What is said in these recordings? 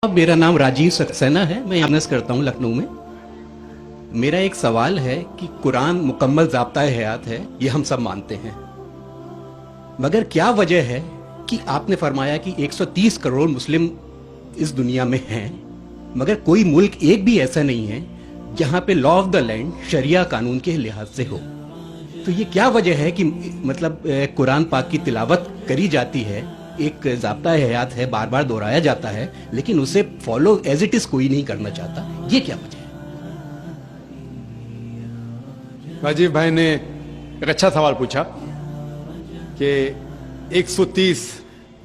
मेरा नाम राजीव सक्सेना है। मैं बिजनेस करता हूँ लखनऊ में। मेरा एक सवाल है कि कुरान मुकम्मल ज़ाब्ता-ए हयात है, ये हम सब मानते हैं, मगर क्या वजह है कि आपने फरमाया कि 130 करोड़ मुस्लिम इस दुनिया में हैं, मगर कोई मुल्क एक भी ऐसा नहीं है जहाँ पे लॉ ऑफ द लैंड शरिया कानून के लिहाज से हो। तो ये क्या वजह है कि मतलब कुरान पाक की तिलावत करी जाती है, एक ज़ाब्ता-ए हयात है, बार बार दोहराया जाता है, लेकिन उसे फॉलो एज इट इज कोई नहीं करना चाहता, ये क्या वजह है? राजीव भाई ने एक अच्छा सवाल पूछा कि 130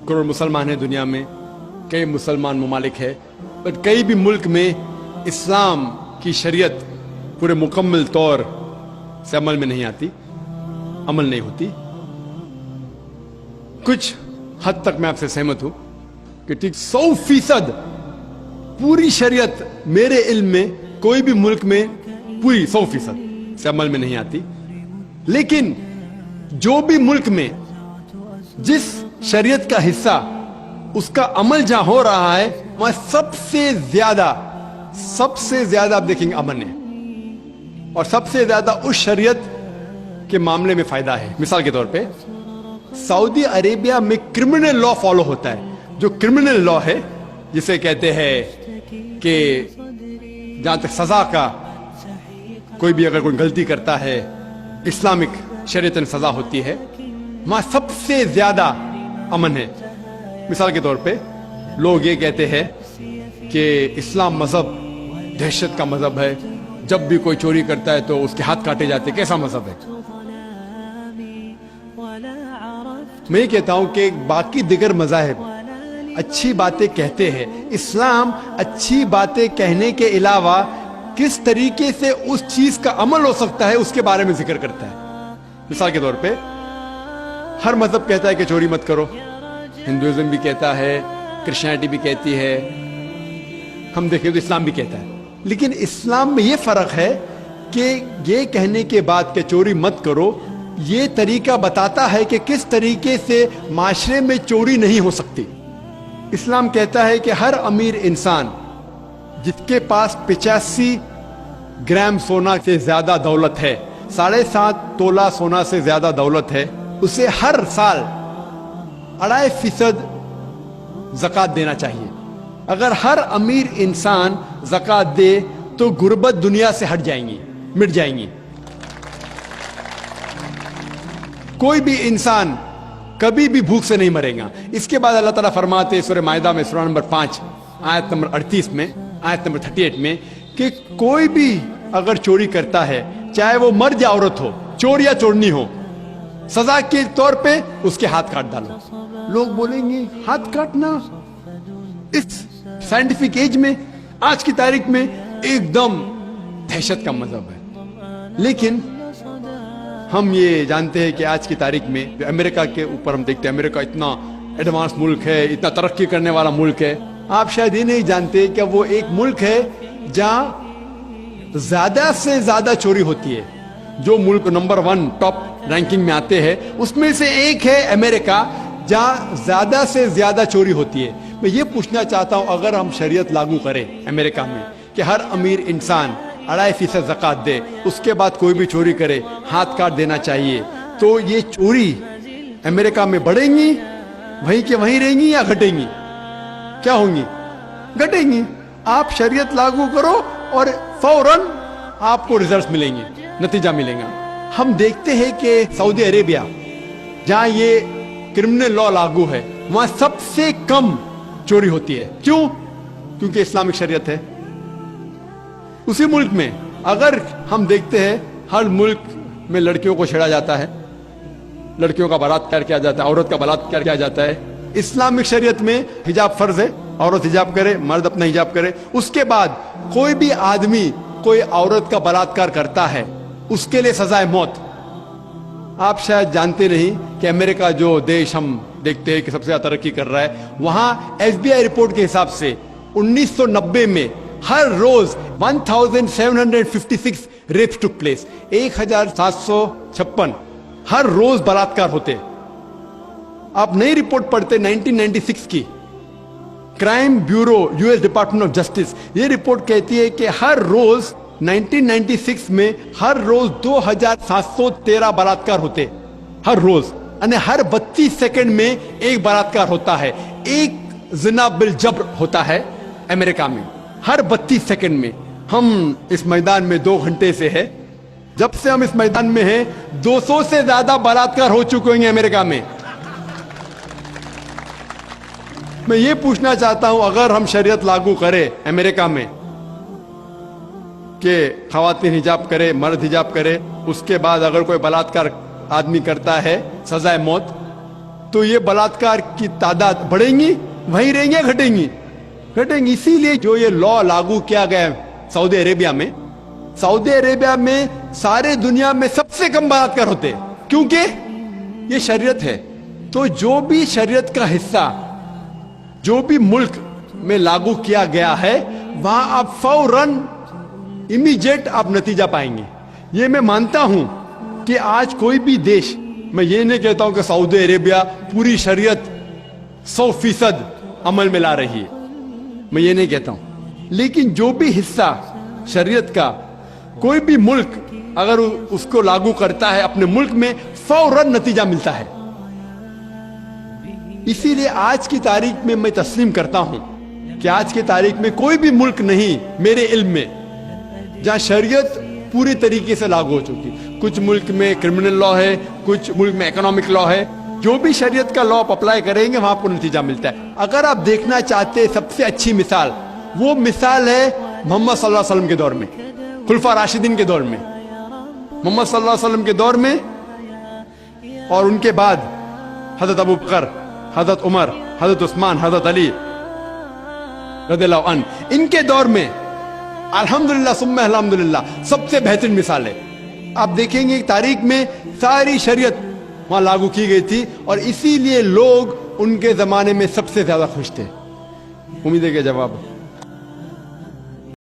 करोड़ मुसलमान हैं दुनिया में, कई मुसलमान ममालिक है, पर कई भी मुल्क में इस्लाम की शरीयत पूरे मुकम्मल तौर से अमल में नहीं आती, अमल नहीं होती। कुछ हद तक मैं आपसे सहमत हूं कि ठीक 100% पूरी शरीयत मेरे इल्म में कोई भी मुल्क में पूरी 100% से अमल में नहीं आती, लेकिन जो भी मुल्क में जिस शरीयत का हिस्सा उसका अमल जहां हो रहा है वहां सबसे ज्यादा आप देखेंगे अमन है, और सबसे ज्यादा उस शरीयत के मामले में फायदा है। मिसाल के तौर पे सऊदी अरेबिया में क्रिमिनल लॉ फॉलो होता है। जो क्रिमिनल लॉ है जिसे कहते हैं कि जहां तक सजा का, कोई भी अगर कोई गलती करता है इस्लामिक शरीयत में सजा होती है, वहां सबसे ज्यादा अमन है। मिसाल के तौर पे लोग ये कहते हैं कि इस्लाम मजहब दहशत का मजहब है, जब भी कोई चोरी करता है तो उसके हाथ काटे जाते। कैसा मजहब है? मैं ये कहता हूं कि बाकी दिगर मज़ाहिब अच्छी बातें कहते हैं, इस्लाम अच्छी बातें कहने के अलावा किस तरीके से उस चीज का अमल हो सकता है उसके बारे में जिक्र करता है। मिसाल के तौर पे हर मजहब कहता है कि चोरी मत करो, हिंदुइज्म भी कहता है, क्रिश्चियनिटी भी कहती है, हम देखें तो इस्लाम भी कहता है। लेकिन इस्लाम में ये फर्क है कि ये कहने के बाद कि चोरी मत करो, ये तरीका बताता है कि किस तरीके से माशरे में चोरी नहीं हो सकती। इस्लाम कहता है कि हर अमीर इंसान जिसके पास 85 ग्राम सोना से ज्यादा दौलत है, 7.5 तोला सोना से ज्यादा दौलत है, उसे हर साल 2.5% ज़कात देना चाहिए। अगर हर अमीर इंसान ज़कात दे तो गुर्बत दुनिया से हट जाएंगी, मिट जाएंगी। कोई भी इंसान कभी भी भूख से नहीं मरेगा। इसके बाद अल्लाह ताला फरमाते सूरह माइदा में सूरह नंबर 5 आयत नंबर 38 में, आयत नंबर 38 में कि कोई भी अगर चोरी करता है, चाहे वो मर्द या औरत हो, चोर या चोरनी हो, सजा के तौर पे उसके हाथ काट डालो। लोग बोलेंगे हाथ काटना इस साइंटिफिक एज में, आज की तारीख में एकदम दहशत का मजहब है। लेकिन हम ये जानते हैं कि आज की तारीख में अमेरिका के ऊपर हम देखते हैं, अमेरिका इतना एडवांस मुल्क है, इतना तरक्की करने वाला मुल्क है। आप शायद ये नहीं जानते कि वो एक मुल्क है जहां ज्यादा से ज्यादा चोरी होती है। जो मुल्क नंबर 1 टॉप रैंकिंग में आते हैं उसमें से एक है अमेरिका, जहां ज्यादा से ज्यादा चोरी होती है। मैं ये पूछना चाहता हूं, अगर हम शरीयत लागू करें अमेरिका में कि हर अमीर इंसान 2.5% ज़कात दे, उसके बाद कोई भी चोरी करे हाथ काट देना चाहिए, तो ये चोरी अमेरिका में बढ़ेंगी, वहीं के वहीं रहेंगी या घटेंगी? क्या होंगी? घटेंगी। आप शरीयत लागू करो और फौरन आपको रिजल्ट मिलेंगे, नतीजा मिलेगा। हम देखते हैं कि सऊदी अरेबिया जहां ये क्रिमिनल लॉ लागू है, वहां सबसे कम चोरी होती है। क्यों? क्योंकि इस्लामिक शरीयत है। उसी मुल्क में अगर हम देखते हैं हर मुल्क में लड़कियों को छेड़ा जाता है, लड़कियों का बलात्कार किया जाता है, औरत का बलात्कार किया जाता है। इस्लामिक शरीयत में हिजाब फर्ज है, औरत हिजाब करे, मर्द अपना हिजाब करे। उसके बाद कोई भी आदमी कोई औरत का बलात्कार करता है, उसके लिए सजा है मौत। आप शायद जानते नहीं कि अमेरिका जो देश हम देखते हैं कि सबसे ज्यादा तरक्की कर रहा है, वहां FBI रिपोर्ट के हिसाब से 1990 में हर रोज 1756 रेप्स टुक प्लेस, 1756 हर रोज बलात्कार होते। आप नई रिपोर्ट पढ़ते 1996 की, crime bureau US department of justice, ये रिपोर्ट कहती है कि हर रोज 1996 में हर रोज 2713 बलात्कार होते, हर रोज, અને हर 32 सेकंड में एक बलात्कार होता है, एक जिना बिल जब्र होता है अमेरिका में, हर 32 सेकंड में। हम इस मैदान में 2 घंटे से है, जब से हम इस मैदान में हैं 200 से ज्यादा बलात्कार हो चुके होंगे अमेरिका में। मैं ये पूछना चाहता हूं, अगर हम शरीयत लागू करें अमेरिका में कि खवातीन हिजाब करे, मर्द हिजाब करे, उसके बाद अगर कोई बलात्कार आदमी करता है सजाए मौत, तो ये बलात्कार की तादाद बढ़ेंगी, वहीं रहेंगी, घटेंगी? घटेंगी। इसीलिए जो ये लॉ लागू किया गया है सऊदी अरेबिया में, सऊदी अरेबिया में सारे दुनिया में सबसे कम बलात्कार होते हैं, क्योंकि ये शरीयत है। तो जो भी शरीयत का हिस्सा जो भी मुल्क में लागू किया गया है, वहां आप फौरन इमीडिएट आप नतीजा पाएंगे। ये मैं मानता हूं कि आज कोई भी देश, मैं ये नहीं कहता हूं कि सऊदी अरेबिया पूरी शरीयत 100% अमल में ला रही है, मैं ये नहीं कहता हूं, लेकिन जो भी हिस्सा शरीयत का कोई भी मुल्क अगर उसको लागू करता है अपने मुल्क में, फौरन नतीजा मिलता है। इसीलिए आज की तारीख में मैं तस्लीम करता हूं कि आज की तारीख में कोई भी मुल्क नहीं मेरे इल्म में जहां शरीयत पूरी तरीके से लागू हो चुकी। कुछ मुल्क में क्रिमिनल लॉ है, कुछ मुल्क में इकोनॉमिक लॉ है, जो भी शरीयत का लॉ आप अप्लाई करेंगे वहां आपको नतीजा मिलता है। अगर आप देखना चाहते हैं सबसे अच्छी मिसाल, वो मिसाल है मोहम्मद सल्लल्लाहु अलैहि वसल्लम के दौर में, खुलफा राशिदीन के दौर में, मोहम्मद सल्लल्लाहु अलैहि वसल्लम के दौर में, और उनके बाद हजरत अबू बकर, हजरत उमर, हजरत उस्मान, हजरत अली रज़ियल्लाहु अन्हु, इनके दौर में अल्हम्दुलिल्लाह सुम्मा अल्हम्दुलिल्लाह सबसे बेहतरीन मिसाल है। आप देखेंगे तारीख में सारी शरीयत वहां लागू की गई थी, और इसीलिए लोग उनके जमाने में सबसे ज्यादा खुश थे। उम्मीद है कि जवाब